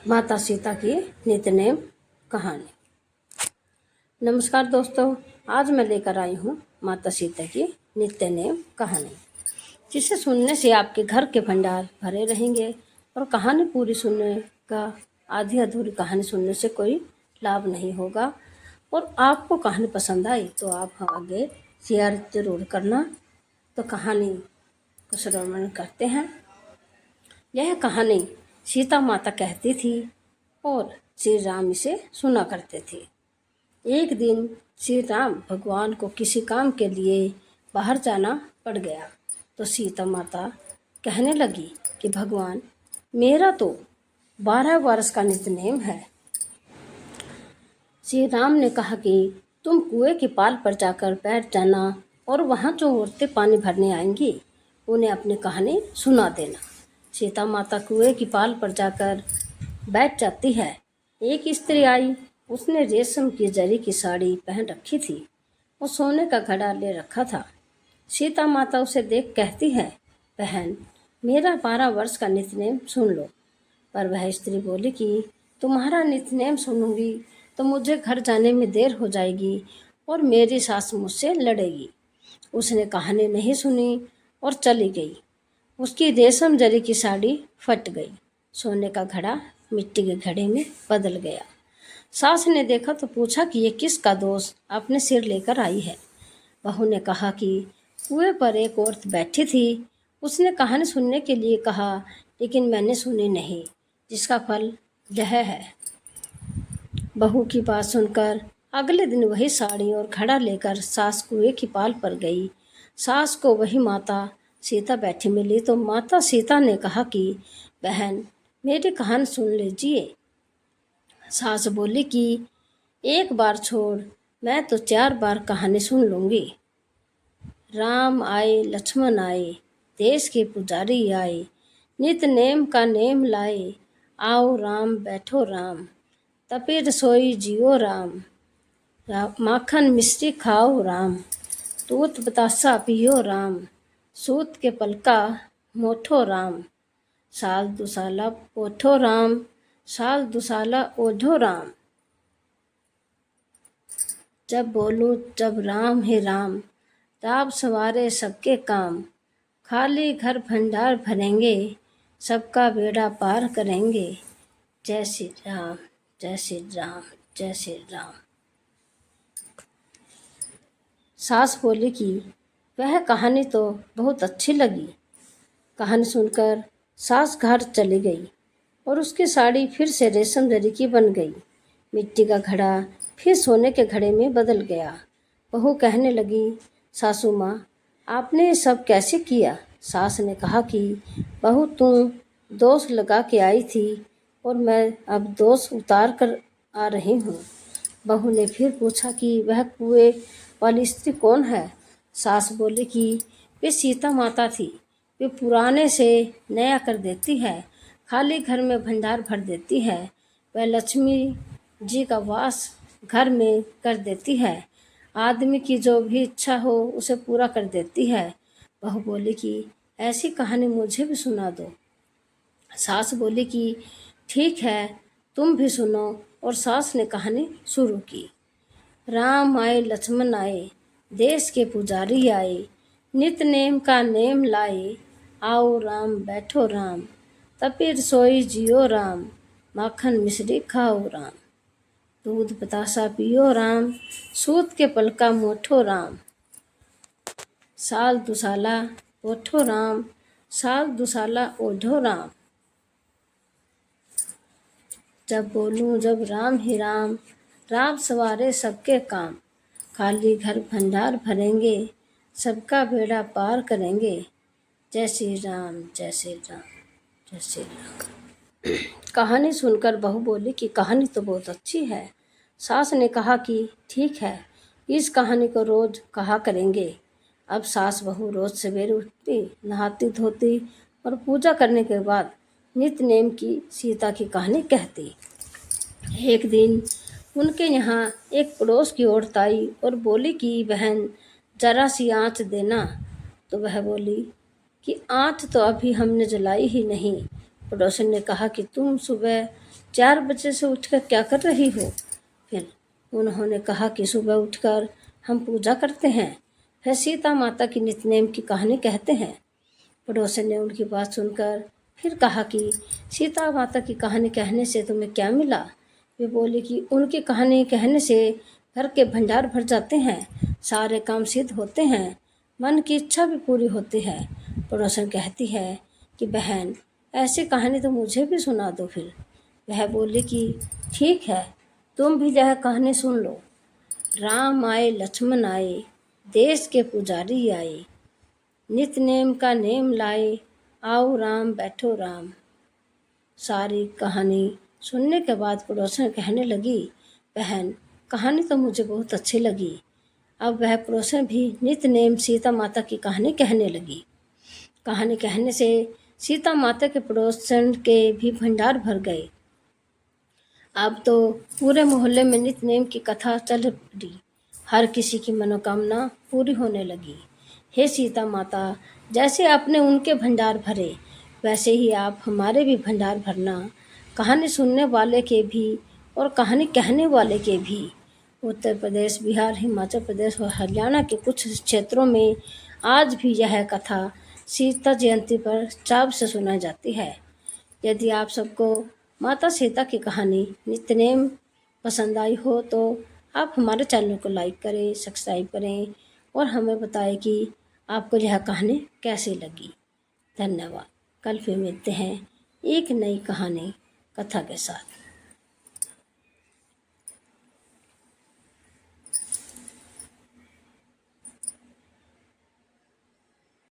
माता सीता की नित्यनेम कहानी। नमस्कार दोस्तों, आज मैं लेकर आई हूँ माता सीता की नित्यनेम कहानी, जिसे सुनने से आपके घर के भंडार भरे रहेंगे। और कहानी पूरी सुनने का आधी अधूरी कहानी सुनने से कोई लाभ नहीं होगा। और आपको कहानी पसंद आई तो आप आगे शेयर जरूर करना। तो कहानी को श्रवण करते हैं। यह कहानी सीता माता कहती थी और श्री राम इसे सुना करते थे। एक दिन श्री राम भगवान को किसी काम के लिए बाहर जाना पड़ गया तो सीता माता कहने लगी कि भगवान, मेरा तो 12 वर्ष का नित्यनेम है। श्री राम ने कहा कि तुम कुएं की पाल पर जाकर बैठ जाना और वहाँ जो औरतें पानी भरने आएंगी उन्हें अपनी कहानी सुना देना। सीता माता कुएं की पाल पर जाकर बैठ जाती है। एक स्त्री आई, उसने रेशम की जरी की साड़ी पहन रखी थी और सोने का घड़ा ले रखा था। सीता माता उसे देख कहती है, बहन, मेरा 12 वर्ष का नित्यनेम सुन लो। पर वह स्त्री बोली कि तुम्हारा नित्यनेम सुनूंगी तो मुझे घर जाने में देर हो जाएगी और मेरी सास मुझसे लड़ेगी। उसने कहानी नहीं सुनी और चली गई। उसकी रेशम जरी की साड़ी फट गई, सोने का घड़ा मिट्टी के घड़े में बदल गया। सास ने देखा तो पूछा कि ये किसका दोष अपने सिर लेकर आई है। बहू ने कहा कि कुएं पर एक औरत बैठी थी, उसने कहानी सुनने के लिए कहा, लेकिन मैंने सुनी नहीं, जिसका फल यह है। बहू की बात सुनकर अगले दिन वही साड़ी और घड़ा लेकर सास कुएं की पाल पर गई। सास को वही माता सीता बैठी मिली तो माता सीता ने कहा कि बहन, मेरी कहानी सुन लीजिए। सास बोली कि एक बार छोड़, मैं तो 4 बार कहानी सुन लूँगी। राम आए लक्ष्मण आए, देश के पुजारी आए, नित नेम का नेम लाए, आओ राम बैठो राम, तपे रसोई जियो राम, माखन मिश्री खाओ राम, दूध बतासा पियो राम, सूत के पलका मोठो राम, साल दुसाला ओठो राम, साल दुसाला ओढ़ो राम। जब बोलूं जब राम है राम, राम सवारे सबके काम, खाली घर भंडार भरेंगे, सबका बेड़ा पार करेंगे। जय श्री राम, जय श्री राम, जय श्री राम। सास बोली कि वह कहानी तो बहुत अच्छी लगी। कहानी सुनकर सास घर चली गई और उसकी साड़ी फिर से रेशम जरी की बन गई। मिट्टी का घड़ा फिर सोने के घड़े में बदल गया। बहू कहने लगी, सासू माँ, आपने ये सब कैसे किया? सास ने कहा कि बहू, तुम दोष लगा के आई थी और मैं अब दोष उतार कर आ रही हूँ। बहू ने फिर पूछा कि वह कुएं वाली स्त्री कौन है? सास बोली कि वे सीता माता थी। वे पुराने से नया कर देती है, खाली घर में भंडार भर देती है। वह लक्ष्मी जी का वास घर में कर देती है। आदमी की जो भी इच्छा हो उसे पूरा कर देती है। बहू बोली कि ऐसी कहानी मुझे भी सुना दो। सास बोली कि ठीक है, तुम भी सुनो। और सास ने कहानी शुरू की। राम आए लक्ष्मण आए, देश के पुजारी आए, नित नेम का नेम लाए, आओ राम बैठो राम, तपे रसोई जियो राम, माखन मिश्री खाओ राम, दूध बतासा पियो राम, सूत के पलका मोठो राम, साल दुसाला ओठो राम, साल दुसाला ओढ़ो राम। जब बोलूं जब राम ही राम, राम सवारे सबके काम, खाली घर भंडार भरेंगे, सबका बेड़ा पार करेंगे। जय श्री राम, जय श्री राम, जय श्री राम। कहानी सुनकर बहू बोली कि कहानी तो बहुत अच्छी है। सास ने कहा कि ठीक है, इस कहानी को रोज कहा करेंगे। अब सास बहू रोज सवेरे उठती, नहाती धोती और पूजा करने के बाद नित नेम की सीता की कहानी कहती। एक दिन उनके यहाँ एक पड़ोस की औरत आई और बोली कि बहन, जरा सी आँच देना। तो वह बोली कि आँच तो अभी हमने जलाई ही नहीं, पड़ोसन ने कहा कि तुम सुबह 4 बजे से उठकर क्या कर रही हो? फिर उन्होंने कहा कि सुबह उठकर हम पूजा करते हैं, फिर सीता माता की नित्यनेम की कहानी कहते हैं। पड़ोसन ने उनकी बात सुनकर फिर कहा कि सीता माता की कहानी कहने से तुम्हें क्या मिला? वे बोले कि उनकी कहानी कहने से घर के भंडार भर जाते हैं, सारे काम सिद्ध होते हैं, मन की इच्छा भी पूरी होती है। पड़ोसन कहती है कि बहन, ऐसी कहानी तो मुझे भी सुना दो। फिर वह बोली कि ठीक है, तुम भी यह कहानी सुन लो। राम आए लक्ष्मण आए, देश के पुजारी आए, नित नेम का नेम लाए, आओ राम बैठो राम। सारी कहानी सुनने के बाद पड़ोसन कहने लगी, बहन, कहानी तो मुझे बहुत अच्छी लगी। अब वह पड़ोसन भी नित नेम सीता माता की कहानी कहने लगी। कहानी कहने से सीता माता के पड़ोसन के भी भंडार भर गए। अब तो पूरे मोहल्ले में नित नेम की कथा चल रही, हर किसी की मनोकामना पूरी होने लगी। हे सीता माता, जैसे आपने उनके भंडार भरे, वैसे ही आप हमारे भी भंडार भरना, कहानी सुनने वाले के भी और कहानी कहने वाले के भी। उत्तर प्रदेश, बिहार, हिमाचल प्रदेश और हरियाणा के कुछ क्षेत्रों में आज भी यह कथा सीता जयंती पर चाव से सुनाई जाती है। यदि आप सबको माता सीता की कहानी नित्यनेम पसंद आई हो तो आप हमारे चैनल को लाइक करें, सब्सक्राइब करें और हमें बताएं कि आपको यह कहानी कैसी लगी। धन्यवाद। कल फिर मिलते हैं एक नई कहानी कथा के साथ।